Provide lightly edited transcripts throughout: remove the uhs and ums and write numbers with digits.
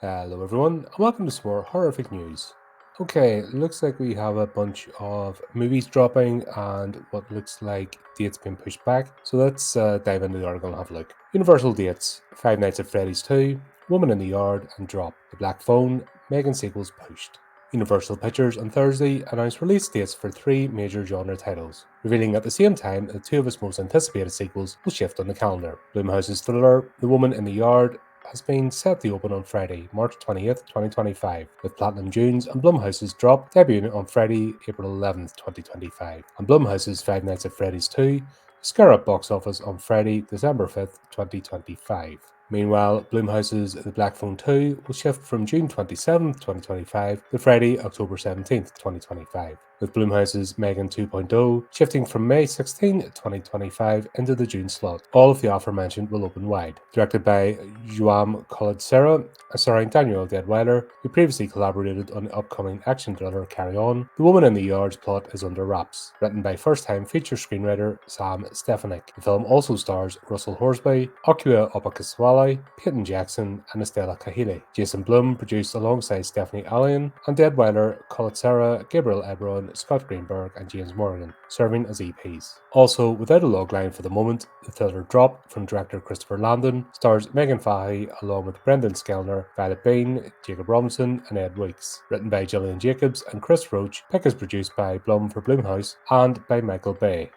Hello everyone, and welcome to some more horrific news. Okay, looks like we have a bunch of movies dropping and what looks like dates being pushed back. So let's dive into the article and have a look. Universal dates: Five Nights at Freddy's 2, Woman in the Yard, and Drop. The Black Phone, M3GAN sequels pushed. Universal Pictures on Thursday announced release dates for three major genre titles, revealing at the same time that two of its most anticipated sequels will shift on the calendar. Blumhouse's thriller, The Woman in the Yard, has been set to open on Friday, March 20th, 2025, with Platinum Dunes and Blumhouse's Drop debuting on Friday, April 11th, 2025, and Blumhouse's Five Nights at Freddy's 2 scare up box office on Friday, December 5th, 2025. Meanwhile, Blumhouse's The Black Phone 2 will shift from June 27th, 2025 to Friday, October 17th, 2025, with Blumhouse's M3GAN 2.0 shifting from May 16, 2025 into the June slot. All of the aforementioned will open wide. Directed by Joam Collet-Serra, starring Daniel Deadweiler, who previously collaborated on the upcoming action thriller Carry On, The Woman in the Yard's plot is under wraps. Written by first-time feature screenwriter Sam Stefanik. The film also stars Russell Horsby, Akua Opakaswala, Peyton Jackson, and Estella Kahile. Jason Blum produced alongside Stephanie Allen, and Deadweiler, Collet-Serra, Gabriel Ebron, Scott Greenberg, and James Morgan, serving as EPs. Also, without a logline for the moment, the thriller Drop from director Christopher Landon stars Megan Fahey along with Brendan Skellner, Violet Bain, Jacob Robinson, and Ed Weeks. Written by Gillian Jacobs and Chris Roach, Pick is produced by Blum for Blumhouse and by Michael Bay.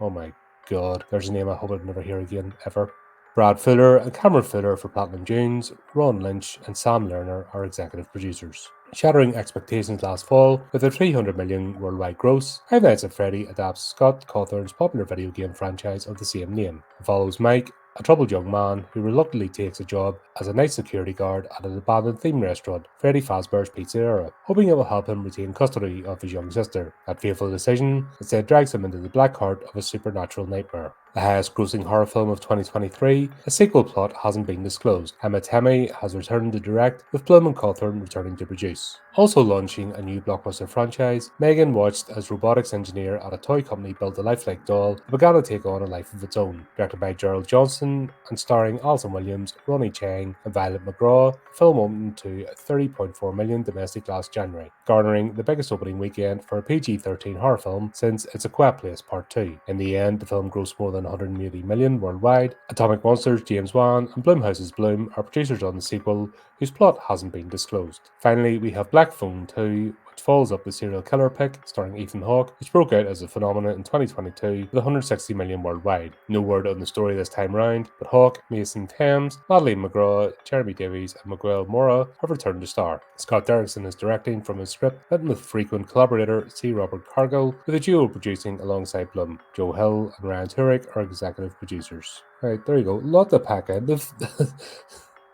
Oh my god, there's a name I hope I'd never hear again, ever. Brad Fuller and Cameron Fuller for Platinum Dunes, Ron Lynch and Sam Lerner are executive producers. Shattering expectations last fall with a $300 million worldwide gross, Five Nights at Freddy adapts Scott Cawthorn's popular video game franchise of the same name. It follows Mike, a troubled young man who reluctantly takes a job as a night security guard at an abandoned themed restaurant, Freddy Fazbear's Pizzeria, hoping it will help him retain custody of his young sister. That fateful decision instead drags him into the black heart of a supernatural nightmare. The highest grossing horror film of 2023, a sequel plot hasn't been disclosed. Emma Temmey has returned to direct, with Blum and Cawthorn returning to produce. Also launching a new blockbuster franchise, M3GAN watched as robotics engineer at a toy company built a lifelike doll that began to take on a life of its own. Directed by Gerald Johnson and starring Alison Williams, Ronnie Chang, and Violet McGraw, the film opened to $30.4 million domestic last January, garnering the biggest opening weekend for a PG-13 horror film since It's a Quiet Place Part 2. In the end, the film grossed more than $180 million worldwide. Atomic Monsters' James Wan and Blumhouse's Bloom are producers on the sequel, whose plot hasn't been disclosed. Finally, we have Black Phone 2, which follows up the serial killer pick starring Ethan Hawke, which broke out as a phenomenon in 2022 with $160 million worldwide. No word on the story this time round, but Hawke, Mason Thames, Madeleine McGraw, Jeremy Davies, and Miguel Mora have returned to star. Scott Derrickson is directing from his script, written with frequent collaborator C. Robert Cargill, with the duo producing alongside Blum. Joe Hill and Ryan Turek are executive producers. Right, there you go. A lot to pack in.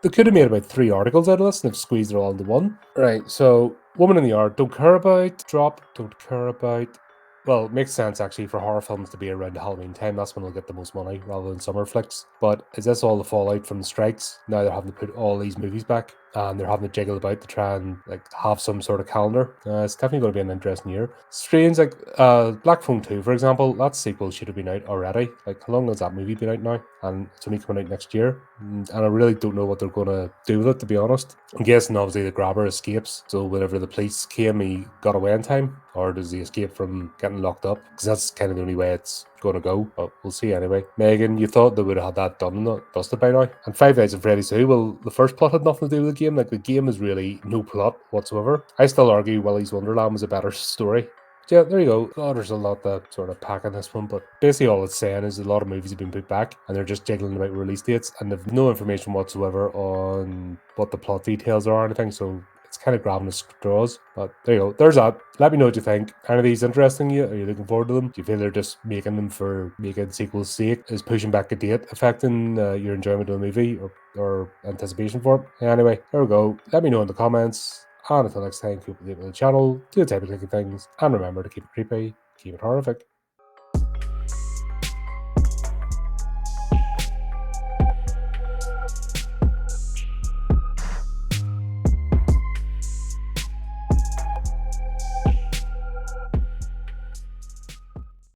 They could have made about 3 articles out of this and have squeezed it all into one. Right, so Woman in the Yard, don't care about. Drop, don't care about. Well, it makes sense actually for horror films to be around the Halloween time. That's when they'll get the most money rather than summer flicks. But is this all the fallout from the strikes? Now they're having to put all these movies back and they're having to jiggle about to try and have some sort of calendar. It's definitely going to be an interesting year. Strange, Black Phone 2, for example, that sequel should have been out already. Like, how long has that movie been out now? And it's only coming out next year. And I really don't know what they're going to do with it, to be honest. I'm guessing obviously the grabber escapes, so whenever the police came, he got away in time. Or does he escape from getting locked up? Because that's kind of the only way it's going to go, but we'll see anyway. M3GAN, you thought they would have had that done and dusted by now? And Five Nights at Freddy's 2, well, the first plot had nothing to do with the game. Like, the game is really no plot whatsoever. I still argue Willy's Wonderland was a better story. Yeah, there you go. Oh, there's a lot to sort of pack in this one, but basically all it's saying is a lot of movies have been put back and they're just jiggling about release dates and they've no information whatsoever on what the plot details are or anything, so it's kind of grabbing the straws. But there you go. There's that. Let me know what you think. Are any of these interesting you? Are you looking forward to them? Do you feel they're just making them for making sequels' sake? Is pushing back a date affecting your enjoyment of the movie or anticipation for it? Anyway, there we go. Let me know in the comments. And until next time, keep up to date with the channel, do the type of clicking things, and remember to keep it creepy, keep it horrific.